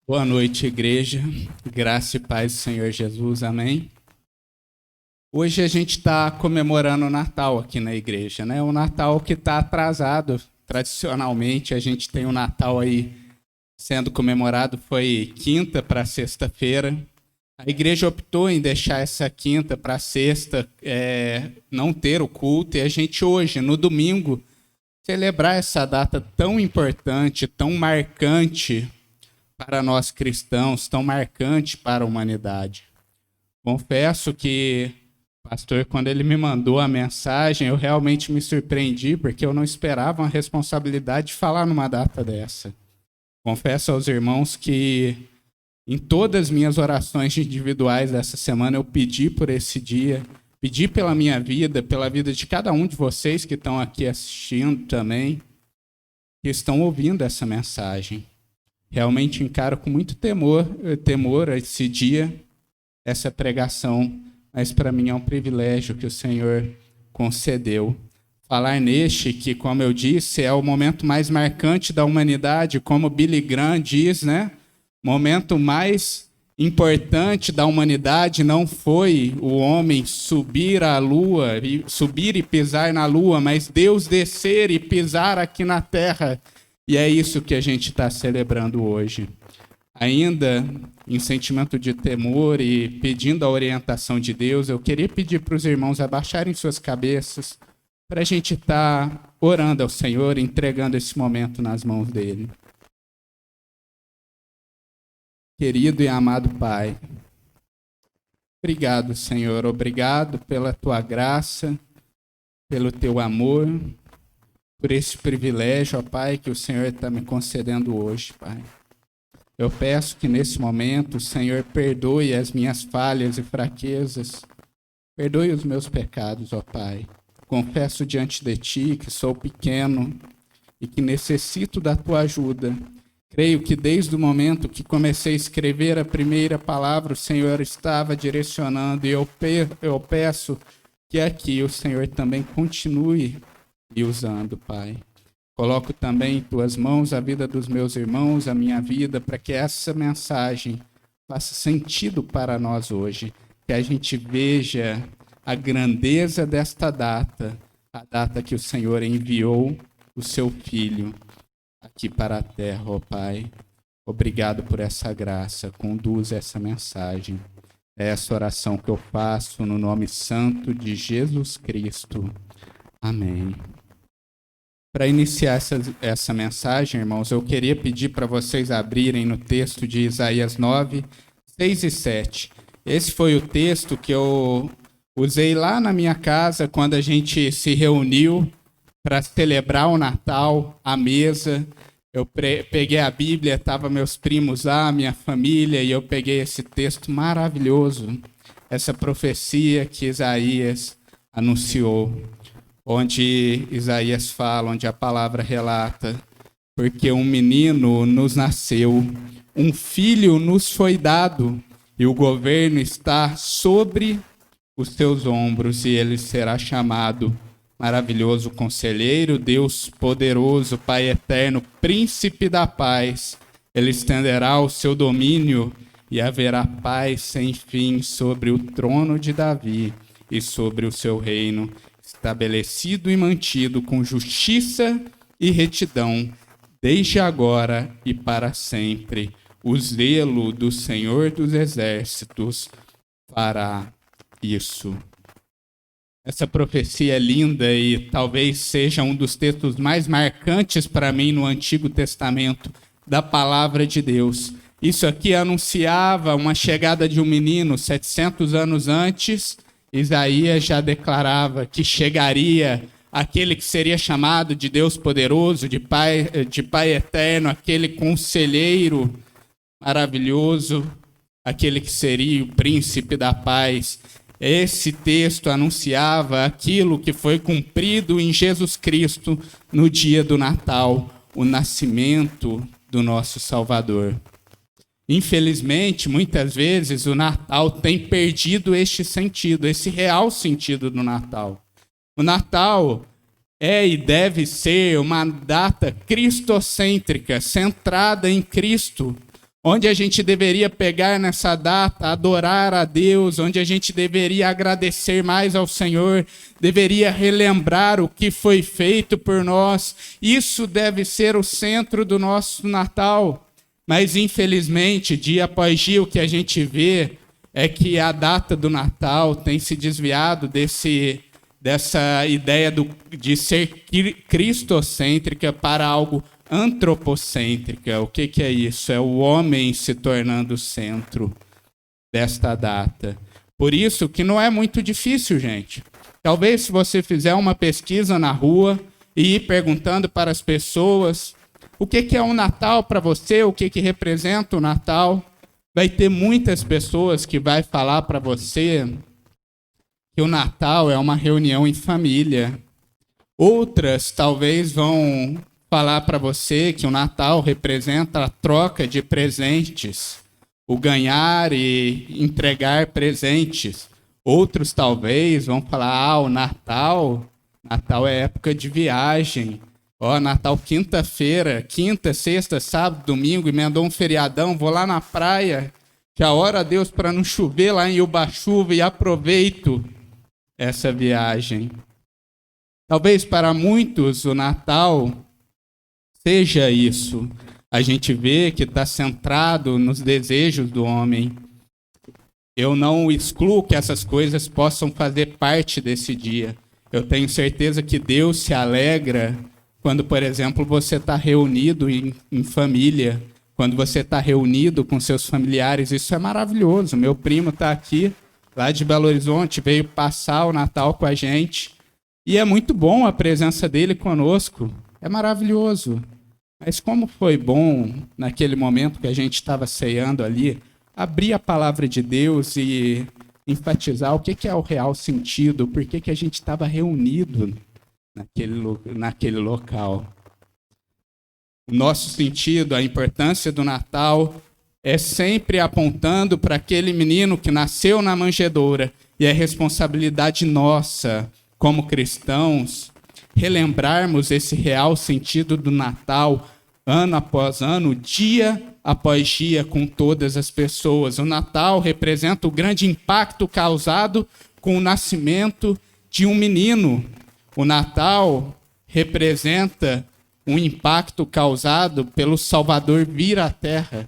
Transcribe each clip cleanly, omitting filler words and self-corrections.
Boa noite, igreja. Graça e paz do Senhor Jesus. Amém. Hoje a gente está comemorando o Natal aqui na igreja, né? O Natal que está atrasado. Tradicionalmente, a gente tem o Natal aí sendo comemorado, foi quinta para sexta-feira. A igreja optou em deixar essa quinta para sexta, não ter o culto, e a gente hoje, no domingo, celebrar essa data tão importante, tão marcante para nós cristãos, tão marcante para a humanidade. Confesso que o pastor, quando ele me mandou a mensagem, eu realmente me surpreendi, porque eu não esperava uma responsabilidade de falar numa data dessa. Confesso aos irmãos que em todas as minhas orações individuais dessa semana eu pedi por esse dia, pedi pela minha vida, pela vida de cada um de vocês que estão aqui assistindo também, que estão ouvindo essa mensagem. Realmente encaro com muito temor esse dia, essa pregação, mas para mim é um privilégio que o Senhor concedeu. Falar neste que, como eu disse, é o momento mais marcante da humanidade, como Billy Graham diz, né? O momento mais importante da humanidade não foi o homem subir à lua, subir e pisar na lua, mas Deus descer e pisar aqui na terra. E é isso que a gente está celebrando hoje. Ainda em sentimento de temor e pedindo a orientação de Deus, eu queria pedir para os irmãos abaixarem suas cabeças para a gente estar orando ao Senhor, entregando esse momento nas mãos dele. Querido e amado Pai, obrigado, Senhor, obrigado pela tua graça, pelo teu amor, por esse privilégio, ó Pai, que o Senhor está me concedendo hoje, Pai. Eu peço que nesse momento o Senhor perdoe as minhas falhas e fraquezas, perdoe os meus pecados, ó Pai. Confesso diante de Ti que sou pequeno e que necessito da Tua ajuda. Creio que desde o momento que comecei a escrever a primeira palavra, o Senhor estava direcionando, e eu peço que aqui o Senhor também continue me usando, Pai. Coloco também em Tuas mãos a vida dos meus irmãos, a minha vida, para que essa mensagem faça sentido para nós hoje. Que a gente veja a grandeza desta data, a data que o Senhor enviou o Seu Filho aqui para a terra, ó Pai. Obrigado por essa graça, conduz essa mensagem. É essa oração que eu faço no nome santo de Jesus Cristo. Amém. Para iniciar essa mensagem, irmãos, eu queria pedir para vocês abrirem no texto de Isaías 9, 6 e 7. Esse foi o texto que eu usei lá na minha casa quando a gente se reuniu para celebrar o Natal, a mesa. Eu peguei a Bíblia, estavam meus primos lá, minha família, e eu peguei esse texto maravilhoso, essa profecia que Isaías anunciou, onde Isaías fala, onde a palavra relata, porque um menino nos nasceu, um filho nos foi dado, e o governo está sobre os seus ombros, e ele será chamado Maravilhoso Conselheiro, Deus Poderoso, Pai Eterno, Príncipe da Paz. Ele estenderá o seu domínio e haverá paz sem fim sobre o trono de Davi e sobre o seu reino, estabelecido e mantido com justiça e retidão, desde agora e para sempre. O zelo do Senhor dos Exércitos fará isso. Essa profecia é linda e talvez seja um dos textos mais marcantes para mim no Antigo Testamento da palavra de Deus. Isso aqui anunciava uma chegada de um menino 700 anos antes. Isaías já declarava que chegaria aquele que seria chamado de Deus poderoso, de Pai eterno, aquele conselheiro maravilhoso, aquele que seria o príncipe da paz. Esse texto anunciava aquilo que foi cumprido em Jesus Cristo no dia do Natal, o nascimento do nosso Salvador. Infelizmente, muitas vezes o Natal tem perdido este sentido, esse real sentido do Natal. O Natal é e deve ser uma data cristocêntrica, centrada em Cristo, onde a gente deveria pegar nessa data, adorar a Deus, onde a gente deveria agradecer mais ao Senhor, deveria relembrar o que foi feito por nós. Isso deve ser o centro do nosso Natal. Mas, infelizmente, dia após dia, o que a gente vê é que a data do Natal tem se desviado dessa ideia de ser cristocêntrica para algo antropocêntrica. O que é isso? É o homem se tornando o centro desta data. Por isso que não é muito difícil, gente. Talvez se você fizer uma pesquisa na rua e ir perguntando para as pessoas o que é o Natal para você, o que representa o Natal, vai ter muitas pessoas que vai falar para você que o Natal é uma reunião em família. Outras talvez vão falar para você que o Natal representa a troca de presentes, o ganhar e entregar presentes. Outros talvez vão falar, o Natal é época de viagem. Natal quinta-feira, quinta, sexta, sábado, domingo, emendou um feriadão, vou lá na praia, já ora a Deus para não chover lá em Ubatuba e aproveito essa viagem. Talvez para muitos o Natal seja isso. A gente vê que está centrado nos desejos do homem. Eu não excluo que essas coisas possam fazer parte desse dia. Eu tenho certeza que Deus se alegra quando, por exemplo, você está reunido em família, quando você está reunido com seus familiares. Isso é maravilhoso. Meu primo está aqui, lá de Belo Horizonte, veio passar o Natal com a gente. E é muito bom a presença dele conosco. É maravilhoso. Mas como foi bom, naquele momento que a gente estava ceando ali, abrir a palavra de Deus e enfatizar o que é o real sentido, por que a gente estava reunido naquele local. O nosso sentido, a importância do Natal é sempre apontando para aquele menino que nasceu na manjedoura, e é responsabilidade nossa, como cristãos, relembrarmos esse real sentido do Natal, ano após ano, dia após dia, com todas as pessoas. O Natal representa o grande impacto causado com o nascimento de um menino. O Natal representa um impacto causado pelo Salvador vir à Terra.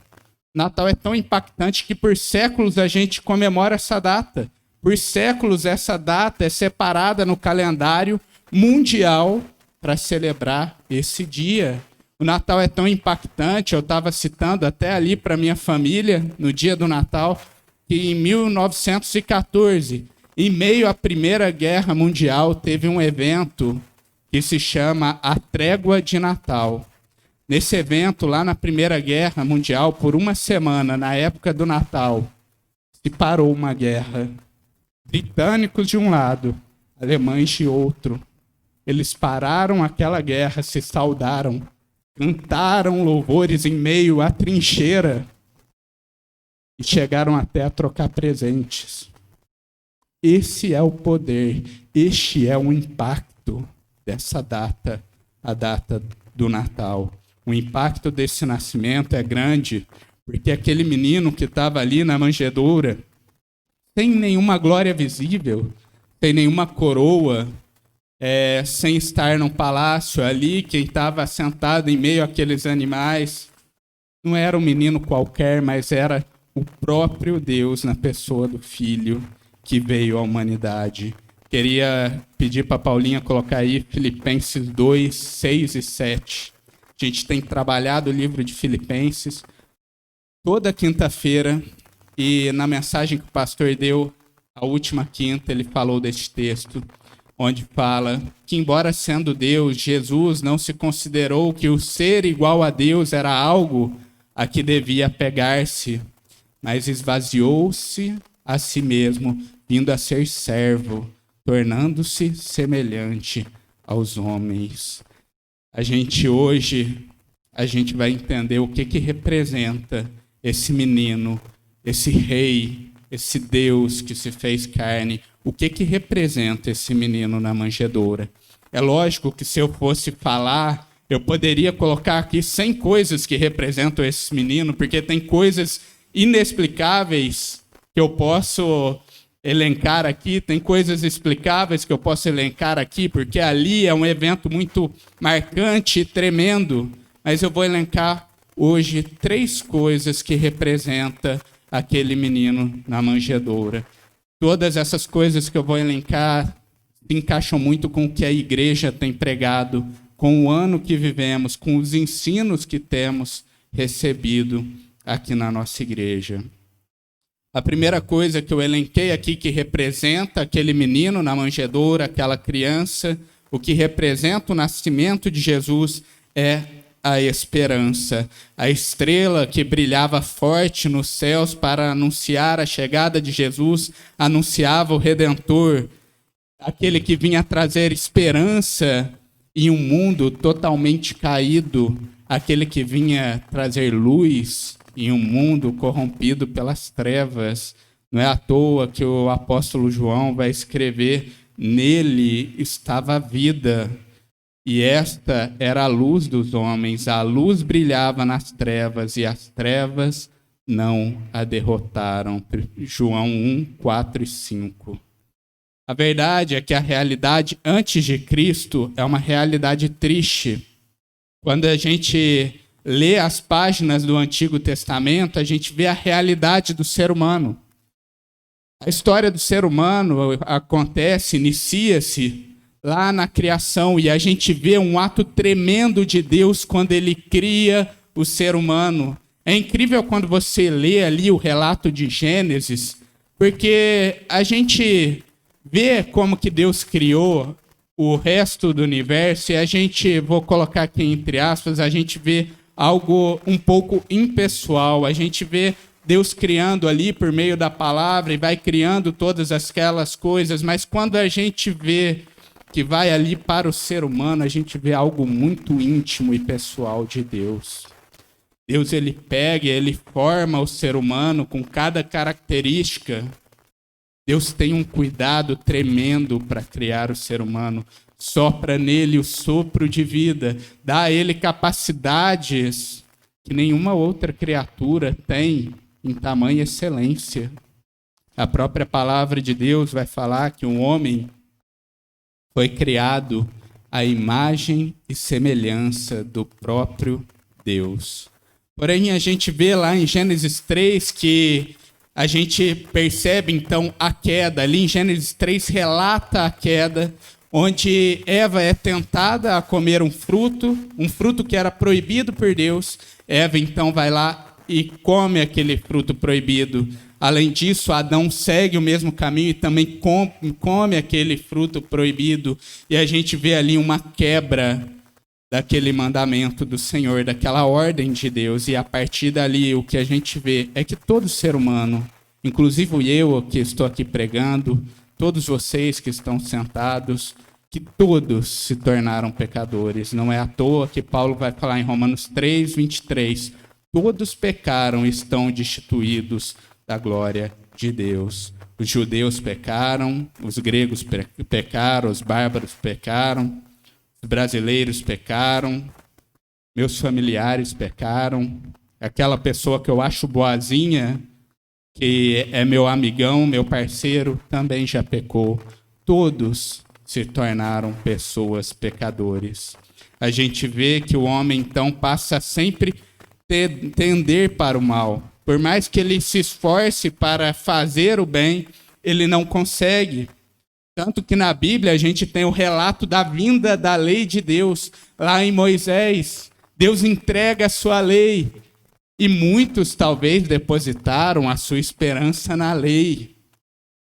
O Natal é tão impactante que por séculos a gente comemora essa data. Por séculos essa data é separada no calendário mundial para celebrar esse dia. O Natal é tão impactante, eu estava citando até ali para minha família, no dia do Natal, que em 1914, em meio à Primeira Guerra Mundial, teve um evento que se chama a Trégua de Natal. Nesse evento, lá na Primeira Guerra Mundial, por uma semana, na época do Natal, se parou uma guerra. Britânicos de um lado, alemães de outro. Eles pararam aquela guerra, se saudaram, cantaram louvores em meio à trincheira e chegaram até a trocar presentes. Esse é o poder, este é o impacto dessa data, a data do Natal. O impacto desse nascimento é grande, porque aquele menino que estava ali na manjedoura, sem nenhuma glória visível, sem nenhuma coroa, sem estar num palácio ali, quem estava sentado em meio àqueles animais, não era um menino qualquer, mas era o próprio Deus na pessoa do Filho que veio à humanidade. Queria pedir para a Paulinha colocar aí Filipenses 2, 6 e 7. A gente tem trabalhado o livro de Filipenses toda quinta-feira, e na mensagem que o pastor deu, a última quinta, ele falou deste texto, onde fala que, embora sendo Deus, Jesus não se considerou que o ser igual a Deus era algo a que devia apegar-se, mas esvaziou-se a si mesmo, vindo a ser servo, tornando-se semelhante aos homens. Hoje, a gente vai entender o que representa esse menino, esse rei, esse Deus que se fez carne. O que representa esse menino na manjedoura? É lógico que se eu fosse falar Eu poderia colocar aqui 100 coisas que representam esse menino, porque tem coisas inexplicáveis que eu posso elencar aqui, tem coisas explicáveis que eu posso elencar aqui, porque ali é um evento muito marcante e tremendo, mas eu vou elencar hoje 3 coisas que representam aquele menino na manjedoura. Todas essas coisas que eu vou elencar se encaixam muito com o que a igreja tem pregado, com o ano que vivemos, com os ensinos que temos recebido aqui na nossa igreja. A primeira coisa que eu elenquei aqui que representa aquele menino na manjedoura, aquela criança, o que representa o nascimento de Jesus é a esperança. A estrela que brilhava forte nos céus para anunciar a chegada de Jesus, anunciava o Redentor, aquele que vinha trazer esperança em um mundo totalmente caído, aquele que vinha trazer luz em um mundo corrompido pelas trevas. Não é à toa que o apóstolo João vai escrever: nele estava a vida, e esta era a luz dos homens. A luz brilhava nas trevas, e as trevas não a derrotaram. João 1, 4 e 5. A verdade é que a realidade antes de Cristo é uma realidade triste. Quando a gente lê as páginas do Antigo Testamento, a gente vê a realidade do ser humano. A história do ser humano acontece, inicia-se lá na criação, e a gente vê um ato tremendo de Deus quando ele cria o ser humano. É incrível quando você lê ali o relato de Gênesis, porque a gente vê como que Deus criou o resto do universo, e a gente, vou colocar aqui entre aspas, a gente vê algo um pouco impessoal. A gente vê Deus criando ali por meio da palavra e vai criando todas aquelas coisas, mas quando a gente vê que vai ali para o ser humano, a gente vê algo muito íntimo e pessoal de Deus. Deus, ele pega, ele forma o ser humano com cada característica. Deus tem um cuidado tremendo para criar o ser humano. Sopra nele o sopro de vida, dá a ele capacidades que nenhuma outra criatura tem em tamanha excelência. A própria palavra de Deus vai falar que um homem foi criado à imagem e semelhança do próprio Deus. Porém, a gente vê lá em Gênesis 3 que a gente percebe então a queda. Ali em Gênesis 3 relata a queda, onde Eva é tentada a comer um fruto que era proibido por Deus. Eva então vai lá e come aquele fruto proibido. Além disso, Adão segue o mesmo caminho e também come aquele fruto proibido. E a gente vê ali uma quebra daquele mandamento do Senhor, daquela ordem de Deus. E a partir dali, o que a gente vê é que todo ser humano, inclusive eu que estou aqui pregando, todos vocês que estão sentados, que todos se tornaram pecadores. Não é à toa que Paulo vai falar em Romanos 3, 23, todos pecaram e estão destituídos da glória de Deus. Os judeus pecaram, os gregos pecaram, os bárbaros pecaram, os brasileiros pecaram, meus familiares pecaram, aquela pessoa que eu acho boazinha, que é meu amigão, meu parceiro, também já pecou. Todos se tornaram pessoas pecadores. A gente vê que o homem, então, passa a sempre tender para o mal. Por mais que ele se esforce para fazer o bem, ele não consegue. Tanto que na Bíblia a gente tem o relato da vinda da lei de Deus. Lá em Moisés, Deus entrega a sua lei. E muitos talvez depositaram a sua esperança na lei.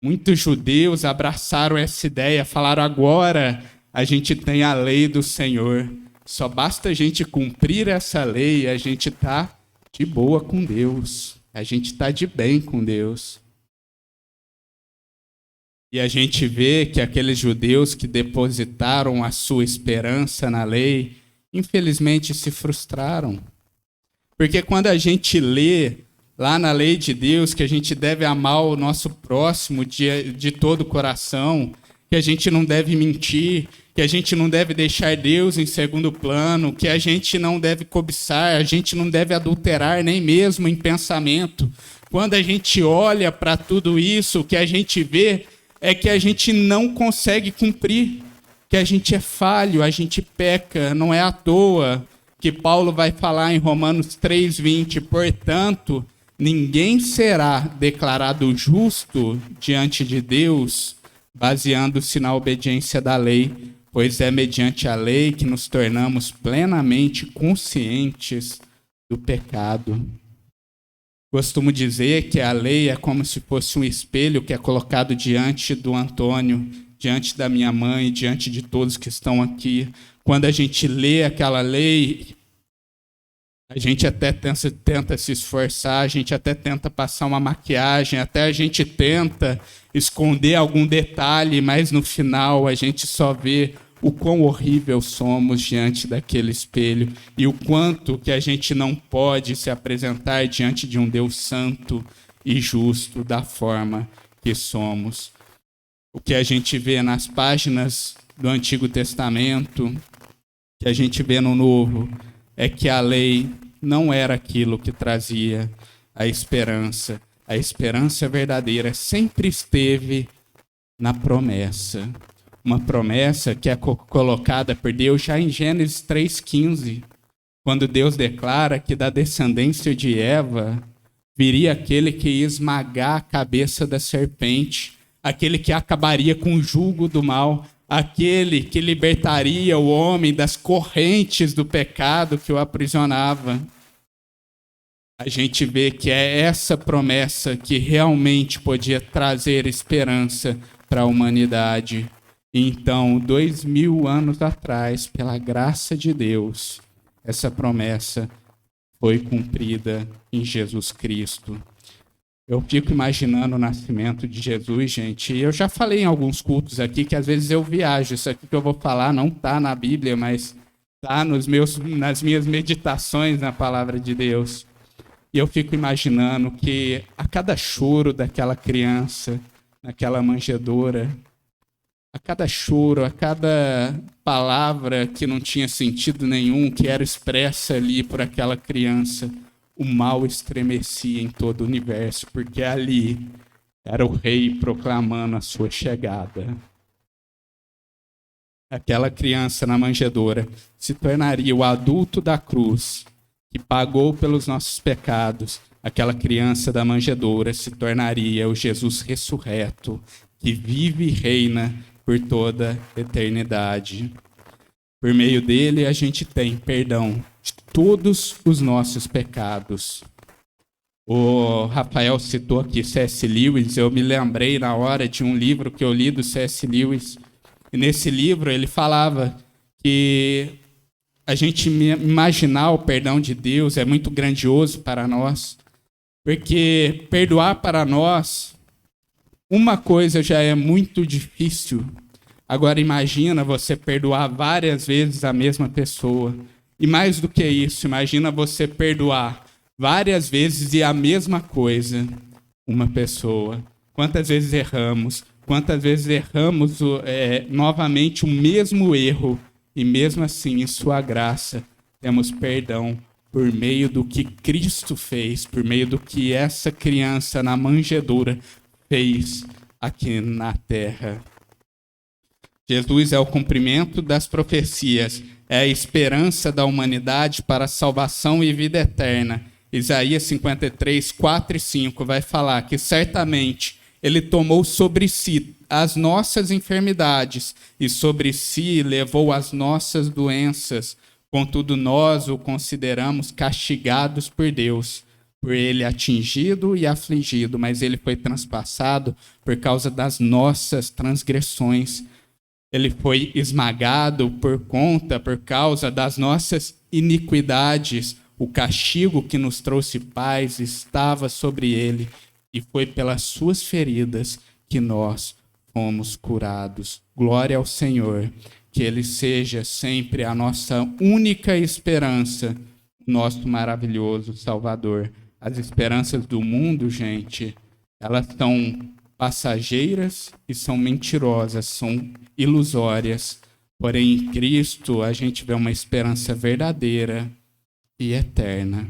Muitos judeus abraçaram essa ideia, falaram: agora a gente tem a lei do Senhor. Só basta a gente cumprir essa lei e a gente está de boa com Deus. A gente está de bem com Deus. E a gente vê que aqueles judeus que depositaram a sua esperança na lei, infelizmente se frustraram. Porque quando a gente lê lá na lei de Deus que a gente deve amar o nosso próximo de todo o coração, que a gente não deve mentir, que a gente não deve deixar Deus em segundo plano, que a gente não deve cobiçar, a gente não deve adulterar nem mesmo em pensamento. Quando a gente olha para tudo isso, o que a gente vê é que a gente não consegue cumprir, que a gente é falho, a gente peca. Não é à toa que Paulo vai falar em Romanos 3:20, portanto, ninguém será declarado justo diante de Deus baseando-se na obediência da lei, pois é mediante a lei que nos tornamos plenamente conscientes do pecado. Costumo dizer que a lei é como se fosse um espelho que é colocado diante do Antônio, diante da minha mãe, diante de todos que estão aqui. Quando a gente lê aquela lei, a gente até tenta se esforçar, a gente até tenta passar uma maquiagem, até a gente tenta esconder algum detalhe, mas no final a gente só vê o quão horrível somos diante daquele espelho e o quanto que a gente não pode se apresentar diante de um Deus santo e justo da forma que somos. O que a gente vê nas páginas do Antigo Testamento, que a gente vê no Novo, é que a lei não era aquilo que trazia a esperança. A esperança verdadeira sempre esteve na promessa. Uma promessa que é colocada por Deus já em Gênesis 3:15, quando Deus declara que da descendência de Eva viria aquele que ia esmagar a cabeça da serpente, aquele que acabaria com o jugo do mal, aquele que libertaria o homem das correntes do pecado que o aprisionava. A gente vê que é essa promessa que realmente podia trazer esperança para a humanidade. Então, 2000 anos atrás, pela graça de Deus, essa promessa foi cumprida em Jesus Cristo. Eu fico imaginando o nascimento de Jesus, gente. Eu já falei em alguns cultos aqui que às vezes eu viajo. Isso aqui que eu vou falar não está na Bíblia, mas está nas minhas meditações na palavra de Deus. E eu fico imaginando que a cada choro daquela criança, naquela manjedoura, a cada choro, a cada palavra que não tinha sentido nenhum, que era expressa ali por aquela criança, o mal estremecia em todo o universo, porque ali era o rei proclamando a sua chegada. Aquela criança na manjedoura se tornaria o adulto da cruz, que pagou pelos nossos pecados. Aquela criança da manjedoura se tornaria o Jesus ressurreto, que vive e reina por toda a eternidade. Por meio dele, a gente tem perdão de todos os nossos pecados. O Rafael citou aqui C.S. Lewis. Eu me lembrei na hora de um livro que eu li do C.S. Lewis. E nesse livro ele falava que a gente imaginar o perdão de Deus é muito grandioso para nós, porque perdoar para nós, uma coisa já é muito difícil. Agora imagina você perdoar várias vezes a mesma pessoa. E mais do que isso, imagina você perdoar várias vezes e a mesma coisa uma pessoa. Quantas vezes erramos novamente o mesmo erro, e mesmo assim, em sua graça, temos perdão por meio do que Cristo fez, por meio do que essa criança na manjedoura fez aqui na terra. Jesus é o cumprimento das profecias, é a esperança da humanidade para a salvação e vida eterna. Isaías 53, 4 e 5 vai falar que certamente ele tomou sobre si as nossas enfermidades e sobre si levou as nossas doenças. Contudo, nós o consideramos castigados por Deus, por ele atingido e afligido, mas ele foi transpassado por causa das nossas transgressões. Ele foi esmagado por causa das nossas iniquidades. O castigo que nos trouxe paz estava sobre ele, e foi pelas suas feridas que nós fomos curados. Glória ao Senhor, que ele seja sempre a nossa única esperança, nosso maravilhoso Salvador. As esperanças do mundo, gente, elas estão passageiras e são mentirosas, são ilusórias. Porém, em Cristo, a gente vê uma esperança verdadeira e eterna.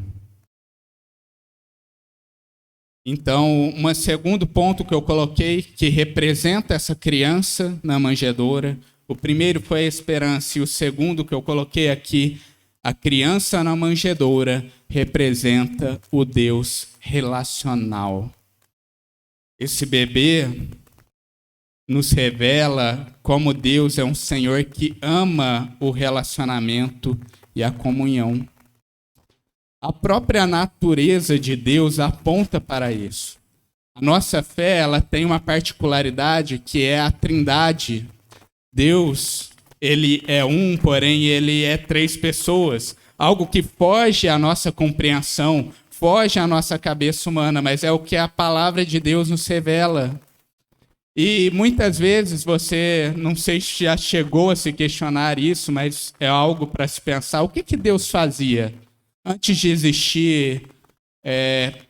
Então, um segundo ponto que eu coloquei, que representa essa criança na manjedoura. O primeiro foi a esperança, e o segundo que eu coloquei aqui, a criança na manjedoura, representa o Deus relacional. Esse bebê nos revela como Deus é um Senhor que ama o relacionamento e a comunhão. A própria natureza de Deus aponta para isso. A nossa fé, ela tem uma particularidade que é a Trindade. Deus, ele é um, porém ele é três pessoas. Algo que foge à nossa compreensão, foge à nossa cabeça humana, mas é o que a palavra de Deus nos revela. E muitas vezes você, não sei se já chegou a se questionar isso, mas é algo para se pensar. O que Deus fazia antes de existir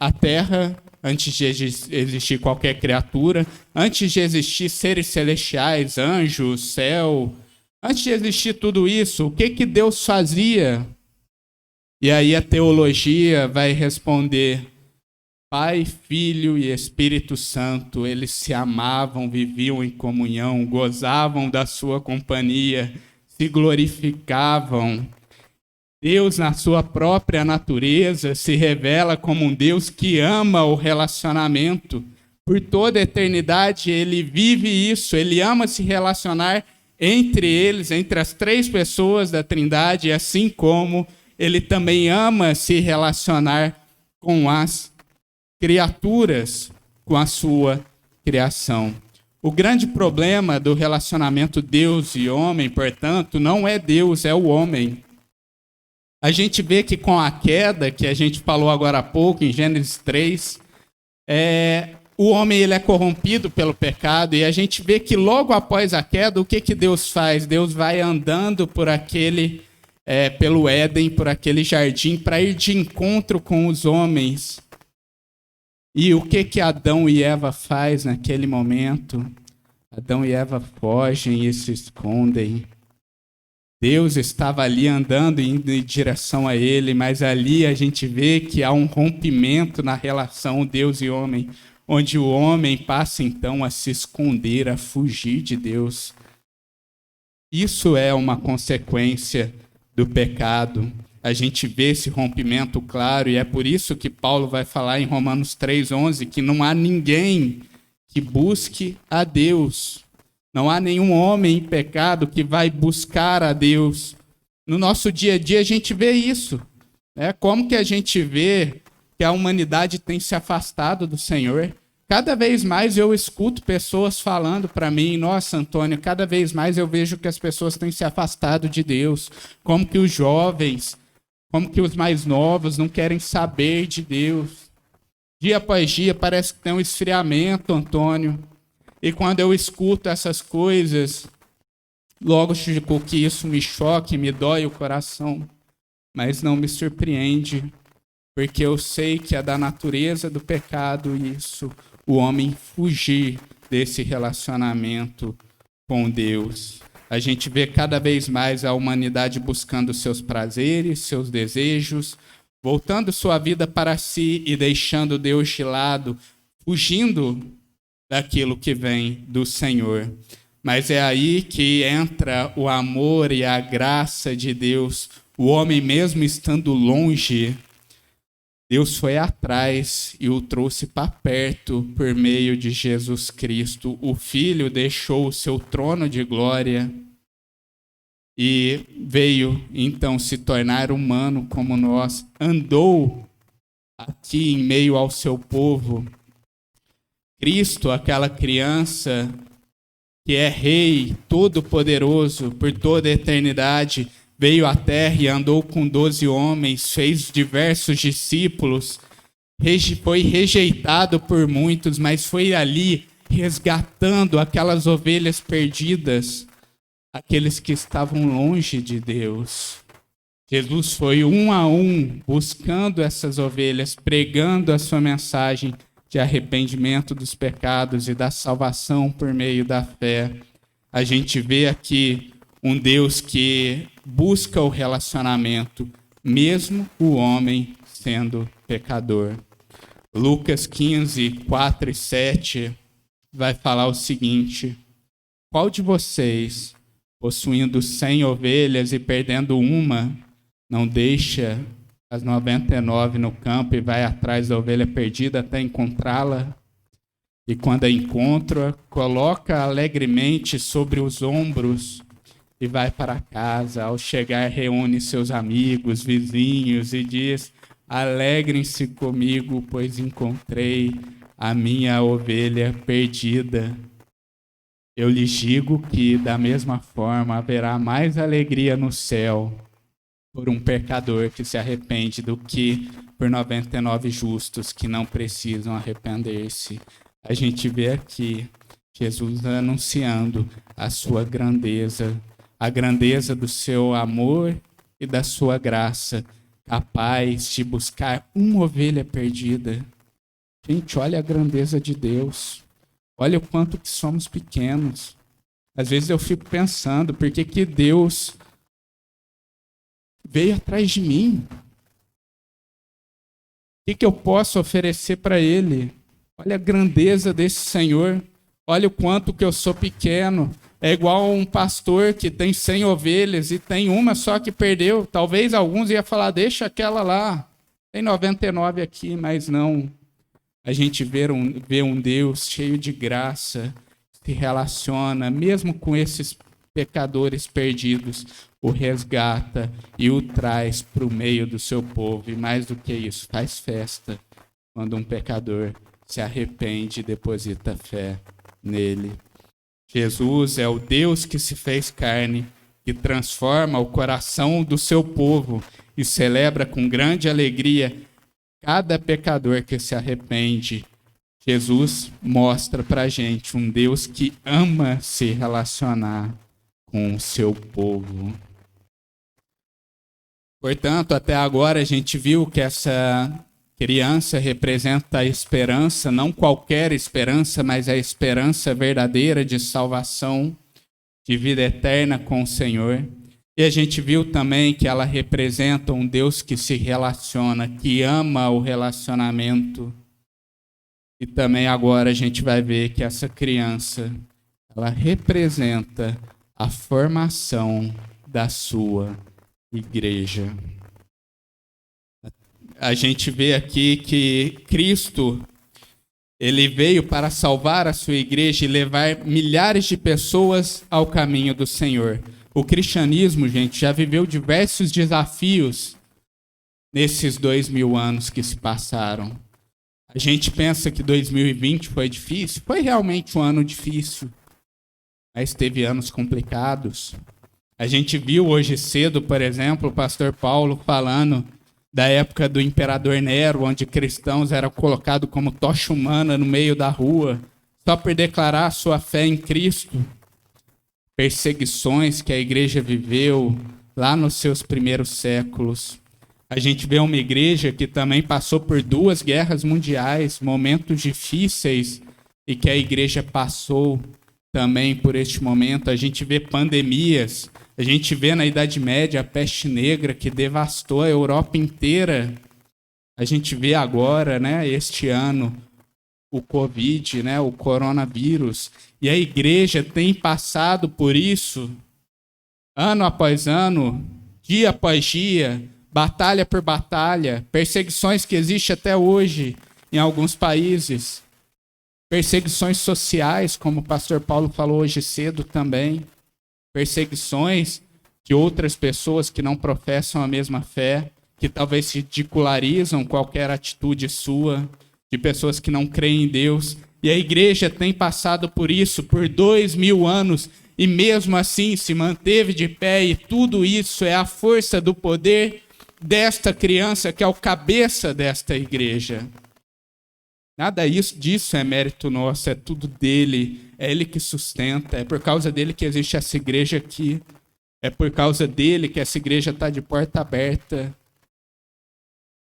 a terra, antes de existir qualquer criatura, antes de existir seres celestiais, anjos, céu, antes de existir tudo isso, o que Deus fazia? E aí a teologia vai responder: Pai, Filho e Espírito Santo, eles se amavam, viviam em comunhão, gozavam da sua companhia, se glorificavam. Deus, na sua própria natureza, se revela como um Deus que ama o relacionamento. Por toda a eternidade, ele vive isso, ele ama se relacionar entre eles, entre as três pessoas da Trindade, assim como ele também ama se relacionar com as criaturas, com a sua criação. O grande problema do relacionamento Deus e homem, portanto, não é Deus, é o homem. A gente vê que com a queda, que a gente falou agora há pouco, em Gênesis 3, o homem ele é corrompido pelo pecado, e a gente vê que logo após a queda, o que Deus faz? Deus vai andando por pelo Éden, por aquele jardim, para ir de encontro com os homens. E o que Adão e Eva faz naquele momento? Adão e Eva fogem e se escondem. Deus estava ali andando, indo em direção a ele, mas ali a gente vê que há um rompimento na relação Deus e homem, onde o homem passa então a se esconder, a fugir de Deus. Isso é uma consequência do pecado. A gente vê esse rompimento claro, e é por isso que Paulo vai falar em Romanos 3,11, que não há ninguém que busque a Deus. Não há nenhum homem em pecado que vai buscar a Deus. No nosso dia a dia a gente vê isso. Como que a gente vê que a humanidade tem se afastado do Senhor? Cada vez mais eu escuto pessoas falando para mim: nossa, Antônio, cada vez mais eu vejo que as pessoas têm se afastado de Deus. Como que os jovens, como que os mais novos não querem saber de Deus. Dia após dia parece que tem um esfriamento, Antônio. E quando eu escuto essas coisas, lógico que isso me choque, me dói o coração, mas não me surpreende, porque eu sei que é da natureza do pecado isso, o homem fugir desse relacionamento com Deus. A gente vê cada vez mais a humanidade buscando seus prazeres, seus desejos, voltando sua vida para si e deixando Deus de lado, fugindo daquilo que vem do Senhor. Mas é aí que entra o amor e a graça de Deus. O homem, mesmo estando longe, Deus foi atrás e o trouxe para perto por meio de Jesus Cristo. O Filho deixou o seu trono de glória e veio então se tornar humano como nós. Andou aqui em meio ao seu povo. Cristo, aquela criança que é Rei Todo-Poderoso por toda a eternidade, veio à terra e andou com 12 homens, fez diversos discípulos, foi rejeitado por muitos, mas foi ali resgatando aquelas ovelhas perdidas, aqueles que estavam longe de Deus. Jesus foi um a um buscando essas ovelhas, pregando a sua mensagem, de arrependimento dos pecados e da salvação por meio da fé. A gente vê aqui um Deus que busca o relacionamento, mesmo o homem sendo pecador. Lucas 15, 4 e 7 vai falar o seguinte: qual de vocês, possuindo 100 ovelhas e perdendo uma, não deixa as 99 no campo e vai atrás da ovelha perdida até encontrá-la? E quando a encontra, coloca alegremente sobre os ombros e vai para casa. Ao chegar, reúne seus amigos, vizinhos e diz: alegrem-se comigo, pois encontrei a minha ovelha perdida. Eu lhes digo que, da mesma forma, haverá mais alegria no céu por um pecador que se arrepende do que por 99 justos que não precisam arrepender-se. A gente vê aqui Jesus anunciando a sua grandeza, a grandeza do seu amor e da sua graça, capaz de buscar uma ovelha perdida. Gente, olha a grandeza de Deus. Olha o quanto que somos pequenos. Às vezes eu fico pensando, por que Deus veio atrás de mim? O que eu posso oferecer para Ele? Olha a grandeza desse Senhor. Olha o quanto que eu sou pequeno. É igual a um pastor que tem 100 ovelhas e tem uma só que perdeu. Talvez alguns iam falar, deixa aquela lá. Tem 99 aqui, mas não. A gente vê um Deus cheio de graça, se relaciona, mesmo com esses pecadores perdidos, o resgata e o traz para o meio do seu povo. E mais do que isso, faz festa quando um pecador se arrepende e deposita fé nele. Jesus é o Deus que se fez carne, que transforma o coração do seu povo e celebra com grande alegria cada pecador que se arrepende. Jesus mostra para a gente um Deus que ama se relacionar com o seu povo. Portanto, até agora a gente viu que essa criança representa a esperança, não qualquer esperança, mas a esperança verdadeira de salvação, de vida eterna com o Senhor. E a gente viu também que ela representa um Deus que se relaciona, que ama o relacionamento. E também agora a gente vai ver que essa criança, ela representa a formação da sua igreja. A gente vê aqui que Cristo, ele veio para salvar a sua igreja e levar milhares de pessoas ao caminho do Senhor. O cristianismo, gente, já viveu diversos desafios nesses 2000 anos que se passaram. A gente pensa que 2020 foi difícil, foi realmente um ano difícil, mas teve anos complicados. A gente viu hoje cedo, por exemplo, o pastor Paulo falando da época do imperador Nero, onde cristãos eram colocados como tocha humana no meio da rua, só por declarar a sua fé em Cristo. Perseguições que a igreja viveu lá nos seus primeiros séculos. A gente vê uma igreja que também passou por 2 guerras mundiais, momentos difíceis, e que a igreja passou também por este momento. A gente vê pandemias, a gente vê na Idade Média a peste negra que devastou a Europa inteira. A gente vê agora, este ano, o Covid, o coronavírus. E a igreja tem passado por isso, ano após ano, dia após dia, batalha por batalha, perseguições que existem até hoje em alguns países, perseguições sociais, como o pastor Paulo falou hoje cedo também, perseguições de outras pessoas que não professam a mesma fé, que talvez se ridicularizam qualquer atitude sua, de pessoas que não creem em Deus. E a igreja tem passado por isso por 2000 anos, e mesmo assim se manteve de pé, e tudo isso é a força do poder desta criança, que é o cabeça desta igreja. Nada disso é mérito nosso, é tudo dele, é ele que sustenta, é por causa dele que existe essa igreja aqui, é por causa dele que essa igreja está de porta aberta.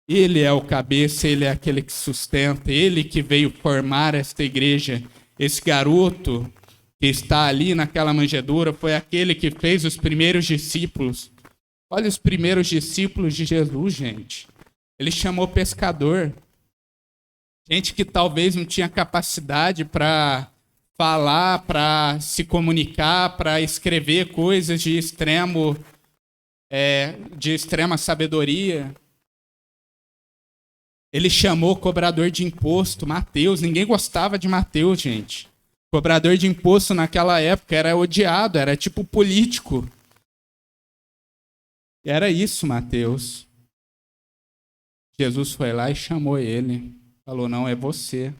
Ele é o cabeça, ele é aquele que sustenta, ele que veio formar esta igreja. Esse garoto que está ali naquela manjedoura foi aquele que fez os primeiros discípulos. Olha os primeiros discípulos de Jesus, gente. Ele chamou pescador. Gente que talvez não tinha capacidade para falar, para se comunicar, para escrever coisas de extrema sabedoria. Ele chamou cobrador de imposto, Mateus. Ninguém gostava de Mateus, gente. Cobrador de imposto naquela época era odiado, era tipo político. Era isso, Mateus. Jesus foi lá e chamou ele. Falou, não, é você.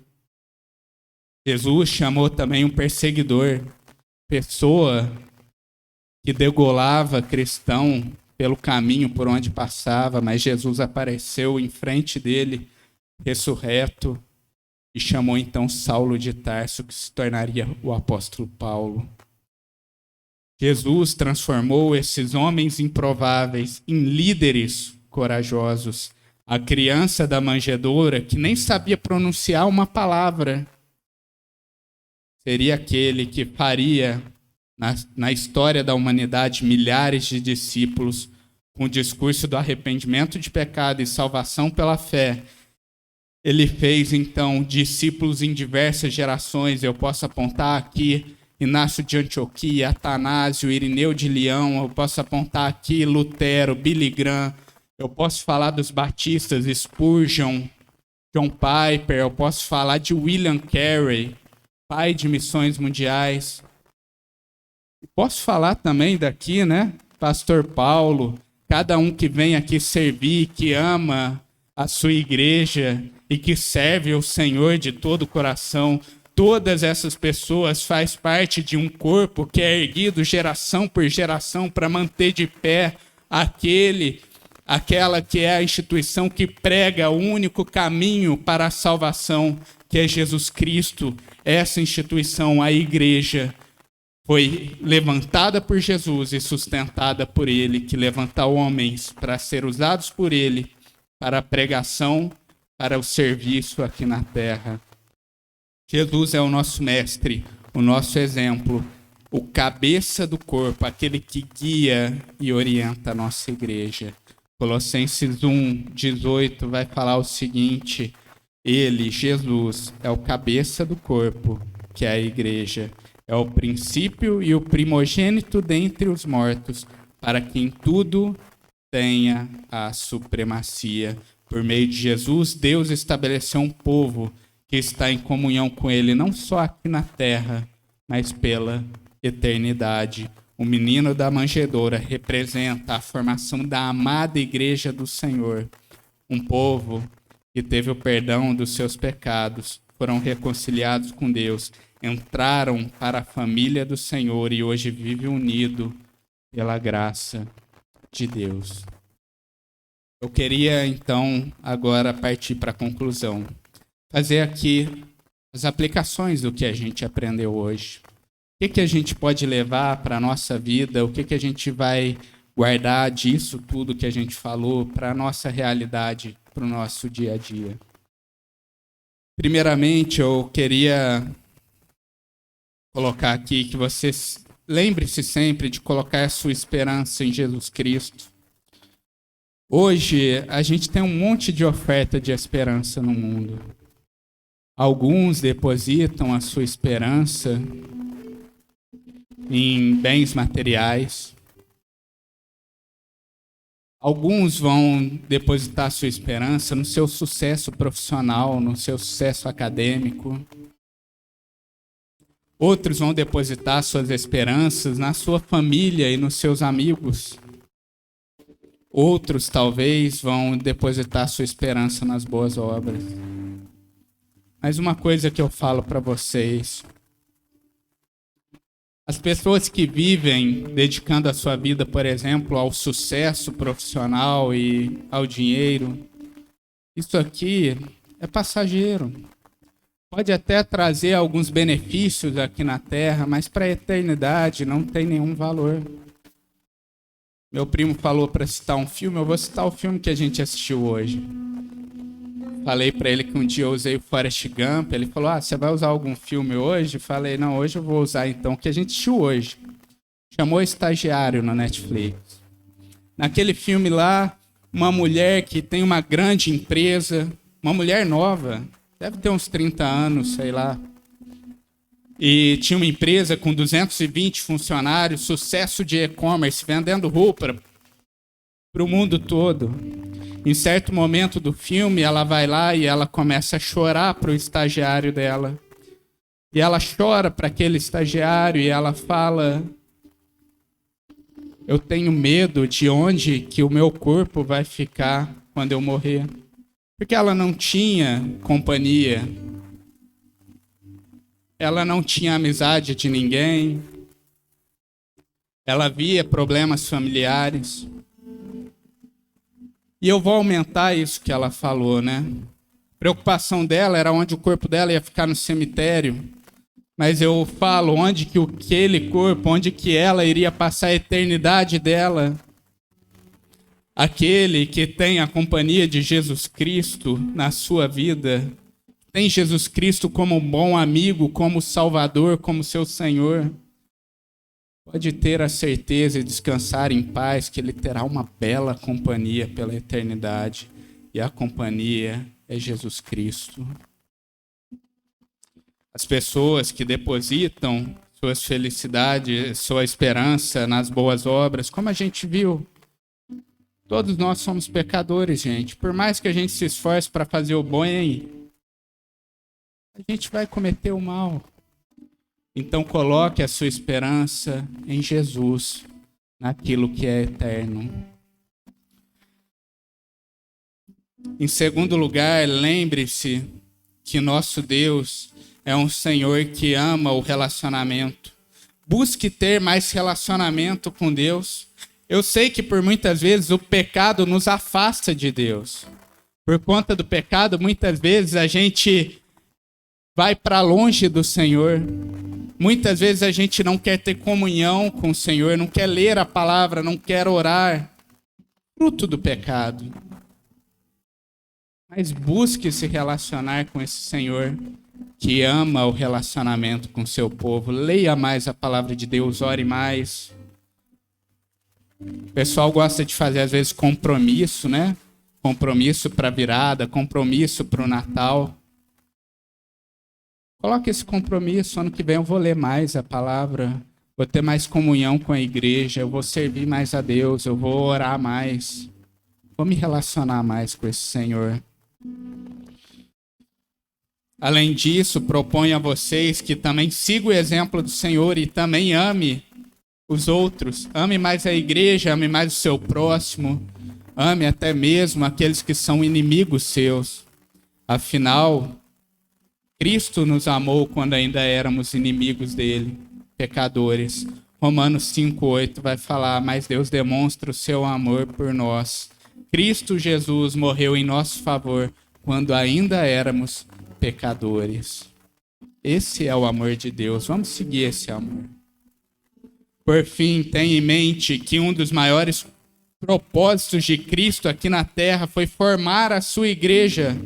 Jesus chamou também um perseguidor, pessoa que degolava cristão pelo caminho por onde passava, mas Jesus apareceu em frente dele, ressurreto, e chamou então Saulo de Tarso, que se tornaria o apóstolo Paulo. Jesus transformou esses homens improváveis em líderes corajosos. A criança da manjedoura, que nem sabia pronunciar uma palavra, seria aquele que faria na história da humanidade milhares de discípulos com o discurso do arrependimento de pecado e salvação pela fé. Ele fez, então, discípulos em diversas gerações. Eu posso apontar aqui Inácio de Antioquia, Atanásio, Irineu de Leão. Eu posso apontar aqui Lutero, Billy Graham. Eu posso falar dos batistas, Spurgeon, John Piper. Eu posso falar de William Carey, pai de missões mundiais. Posso falar também daqui, né? Pastor Paulo, cada um que vem aqui servir, que ama a sua igreja e que serve o Senhor de todo o coração. Todas essas pessoas fazem parte de um corpo que é erguido geração por geração para manter de pé aquela que é a instituição que prega o único caminho para a salvação, que é Jesus Cristo. Essa instituição, a igreja, foi levantada por Jesus e sustentada por ele, que levanta homens para ser usados por ele para a pregação, para o serviço aqui na terra. Jesus é o nosso mestre, o nosso exemplo, o cabeça do corpo, aquele que guia e orienta a nossa igreja. Colossenses 1:18 vai falar o seguinte: ele, Jesus, é o cabeça do corpo, que é a igreja. É o princípio e o primogênito dentre os mortos, para que em tudo tenha a supremacia. Por meio de Jesus, Deus estabeleceu um povo que está em comunhão com ele, não só aqui na terra, mas pela eternidade. O menino da manjedoura representa a formação da amada igreja do Senhor, um povo que teve o perdão dos seus pecados, foram reconciliados com Deus, entraram para a família do Senhor e hoje vive unido pela graça de Deus. Eu queria, então, agora partir para a conclusão. Fazer aqui as aplicações do que a gente aprendeu hoje. O que a gente pode levar para a nossa vida? O que a gente vai guardar disso tudo que a gente falou para a nossa realidade, para o nosso dia a dia? Primeiramente, eu queria colocar aqui que você lembre-se sempre de colocar a sua esperança em Jesus Cristo. Hoje, a gente tem um monte de oferta de esperança no mundo. Alguns depositam a sua esperança em bens materiais. Alguns vão depositar a sua esperança no seu sucesso profissional, no seu sucesso acadêmico. Outros vão depositar suas esperanças na sua família e nos seus amigos. Outros, talvez, vão depositar sua esperança nas boas obras. Mas uma coisa que eu falo para vocês: as pessoas que vivem dedicando a sua vida, por exemplo, ao sucesso profissional e ao dinheiro, isso aqui é passageiro. Pode até trazer alguns benefícios aqui na Terra, mas para a eternidade não tem nenhum valor. Meu primo falou para citar um filme, eu vou citar o filme que a gente assistiu hoje. Falei para ele que um dia eu usei o Forrest Gump, ele falou, você vai usar algum filme hoje? Falei, não, hoje eu vou usar então o que a gente assistiu hoje. Chamou Estagiário no Netflix. Naquele filme lá, uma mulher que tem uma grande empresa, uma mulher nova, deve ter uns 30 anos, sei lá, e tinha uma empresa com 220 funcionários, sucesso de e-commerce, vendendo roupa para o mundo todo. Em certo momento do filme, ela vai lá e ela começa a chorar para o estagiário dela. E ela chora para aquele estagiário e ela fala: eu tenho medo de onde que o meu corpo vai ficar quando eu morrer. Porque ela não tinha companhia. Ela não tinha amizade de ninguém. Ela via problemas familiares. E eu vou aumentar isso que ela falou, né? A preocupação dela era onde o corpo dela ia ficar no cemitério. Mas eu falo onde que aquele corpo, onde que ela iria passar a eternidade dela. Aquele que tem a companhia de Jesus Cristo na sua vida, tem Jesus Cristo como um bom amigo, como Salvador, como seu Senhor, pode ter a certeza e descansar em paz que ele terá uma bela companhia pela eternidade. E a companhia é Jesus Cristo. As pessoas que depositam suas felicidades, sua esperança nas boas obras, como a gente viu, todos nós somos pecadores, gente. Por mais que a gente se esforce para fazer o bem, a gente vai cometer o mal. Então coloque a sua esperança em Jesus, naquilo que é eterno. Em segundo lugar, lembre-se que nosso Deus é um Senhor que ama o relacionamento. Busque ter mais relacionamento com Deus. Eu sei que por muitas vezes o pecado nos afasta de Deus. Por conta do pecado, muitas vezes a gente vai para longe do Senhor. Muitas vezes a gente não quer ter comunhão com o Senhor, não quer ler a palavra, não quer orar. Fruto do pecado. Mas busque se relacionar com esse Senhor que ama o relacionamento com seu povo. Leia mais a palavra de Deus, ore mais. O pessoal gosta de fazer, às vezes, compromisso, né? Compromisso para a virada, compromisso para o Natal. Coloque esse compromisso, ano que vem eu vou ler mais a palavra, vou ter mais comunhão com a igreja, eu vou servir mais a Deus, eu vou orar mais, vou me relacionar mais com esse Senhor. Além disso, proponho a vocês que também sigam o exemplo do Senhor e também ame os outros. Ame mais a igreja, ame mais o seu próximo, ame até mesmo aqueles que são inimigos seus. Afinal, Cristo nos amou quando ainda éramos inimigos dele, pecadores. Romanos 5:8 vai falar, mas Deus demonstra o seu amor por nós. Cristo Jesus morreu em nosso favor quando ainda éramos pecadores. Esse é o amor de Deus. Vamos seguir esse amor. Por fim, tenha em mente que um dos maiores propósitos de Cristo aqui na terra foi formar a sua igreja.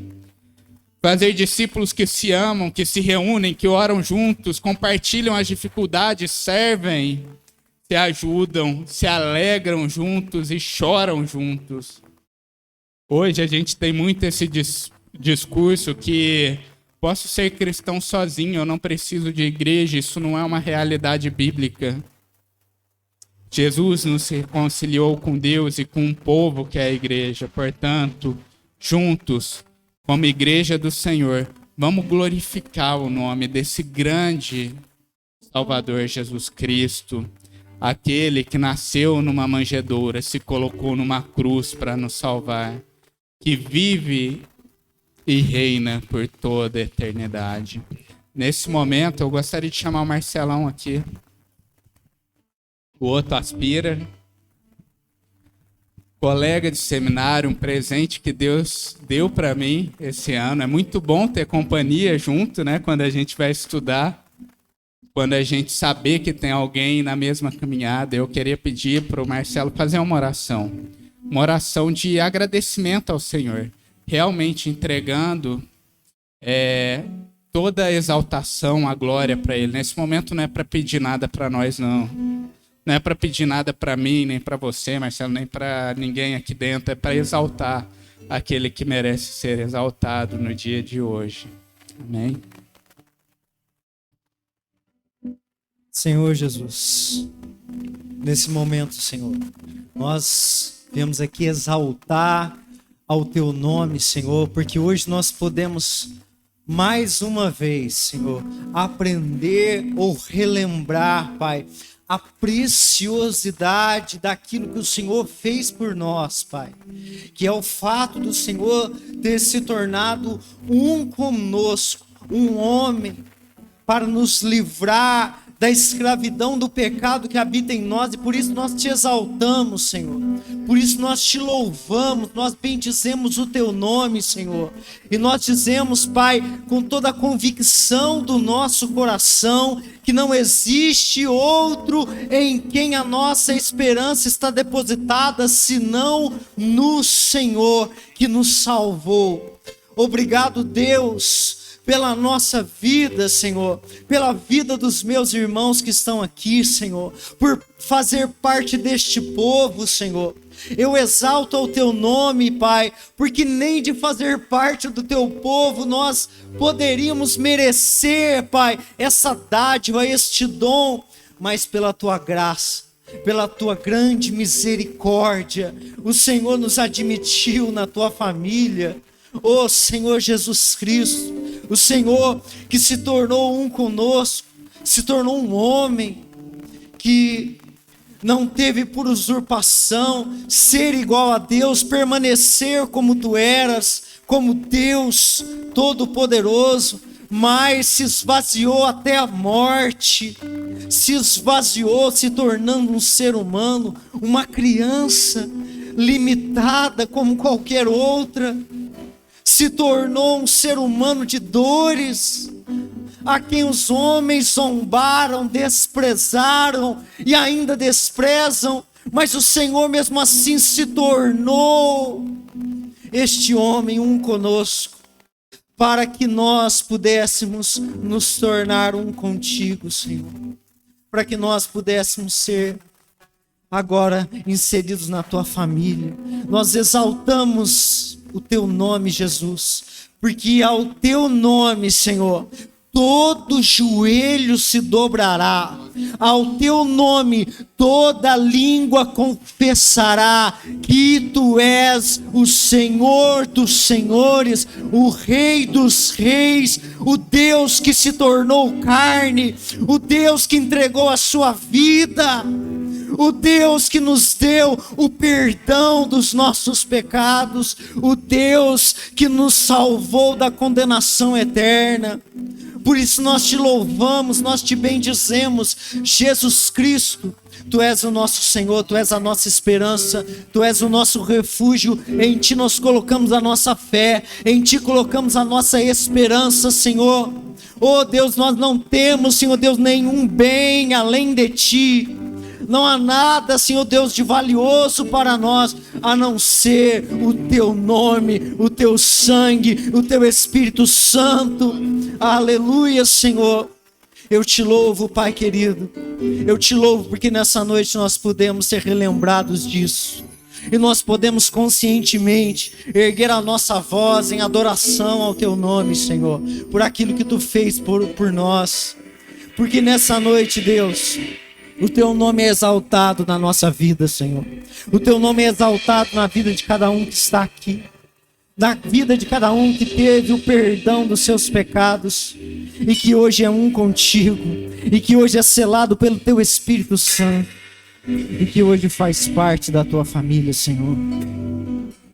Fazer discípulos que se amam, que se reúnem, que oram juntos, compartilham as dificuldades, servem, se ajudam, se alegram juntos e choram juntos. Hoje a gente tem muito esse discurso que posso ser cristão sozinho, eu não preciso de igreja, isso não é uma realidade bíblica. Jesus nos reconciliou com Deus e com um povo que é a igreja, portanto, juntos, como igreja do Senhor, vamos glorificar o nome desse grande Salvador Jesus Cristo, aquele que nasceu numa manjedoura, se colocou numa cruz para nos salvar, que vive e reina por toda a eternidade. Nesse momento, eu gostaria de chamar o Marcelão aqui. O outro aspira. Colega de seminário, um presente que Deus deu para mim esse ano. É muito bom ter companhia junto, né? Quando a gente vai estudar. quando a gente saber que tem alguém na mesma caminhada, eu queria pedir para o Marcelo fazer uma oração de agradecimento ao Senhor, realmente entregando toda a exaltação, a glória para Ele. Nesse momento não é para pedir nada para nós, não. Não é para pedir nada para mim, nem para você, Marcelo, nem para ninguém aqui dentro. É para exaltar aquele que merece ser exaltado no dia de hoje. Amém? Senhor Jesus, nesse momento, Senhor, nós viemos aqui exaltar ao Teu nome, Senhor, porque hoje nós podemos mais uma vez, Senhor, aprender ou relembrar, Pai, a preciosidade daquilo que o Senhor fez por nós, Pai, que é o fato do Senhor ter se tornado um conosco, um homem, para nos livrar da escravidão do pecado que habita em nós, e por isso nós te exaltamos, Senhor. Por isso nós te louvamos, nós bendizemos o teu nome, Senhor. E nós dizemos, Pai, com toda a convicção do nosso coração, que não existe outro em quem a nossa esperança está depositada, senão no Senhor que nos salvou. Obrigado, Deus, pela nossa vida, Senhor, pela vida dos meus irmãos que estão aqui, Senhor, por fazer parte deste povo, Senhor. Eu exalto ao teu nome, Pai, porque nem de fazer parte do teu povo nós poderíamos merecer, Pai, essa dádiva, este dom, mas pela tua graça, pela tua grande misericórdia, o Senhor nos admitiu na tua família. Ó Senhor Jesus Cristo, o Senhor que se tornou um conosco, se tornou um homem que não teve por usurpação ser igual a Deus, permanecer como tu eras, como Deus Todo-Poderoso, mas se esvaziou até a morte, se esvaziou, se tornando um ser humano, uma criança limitada como qualquer outra, se tornou um ser humano de dores, a quem os homens zombaram, desprezaram e ainda desprezam, mas o Senhor mesmo assim se tornou este homem um conosco, para que nós pudéssemos nos tornar um contigo, Senhor, para que nós pudéssemos ser agora inseridos na tua família. Nós exaltamos o teu nome, Jesus, porque ao teu nome, Senhor, todo joelho se dobrará, ao teu nome toda língua confessará que tu és o Senhor dos senhores, o Rei dos reis, o Deus que se tornou carne, o Deus que entregou a sua vida, o Deus que nos deu o perdão dos nossos pecados, o Deus que nos salvou da condenação eterna. Por isso nós te louvamos, nós te bendizemos, Jesus Cristo. Tu és o nosso Senhor, Tu és a nossa esperança, Tu és o nosso refúgio, em Ti nós colocamos a nossa fé, em Ti colocamos a nossa esperança, Senhor. Oh Deus, nós não temos, Senhor Deus, nenhum bem além de Ti. Não há nada, Senhor Deus, de valioso para nós, a não ser o Teu nome, o Teu sangue, o Teu Espírito Santo. Aleluia, Senhor. Eu te louvo, Pai querido. Eu te louvo porque nessa noite nós podemos ser relembrados disso. E nós podemos conscientemente erguer a nossa voz em adoração ao Teu nome, Senhor, por aquilo que Tu fez por nós. Porque nessa noite, Deus, o Teu nome é exaltado na nossa vida, Senhor. O Teu nome é exaltado na vida de cada um que está aqui. Na vida de cada um que teve o perdão dos seus pecados. E que hoje é um contigo. E que hoje é selado pelo Teu Espírito Santo. E que hoje faz parte da Tua família, Senhor.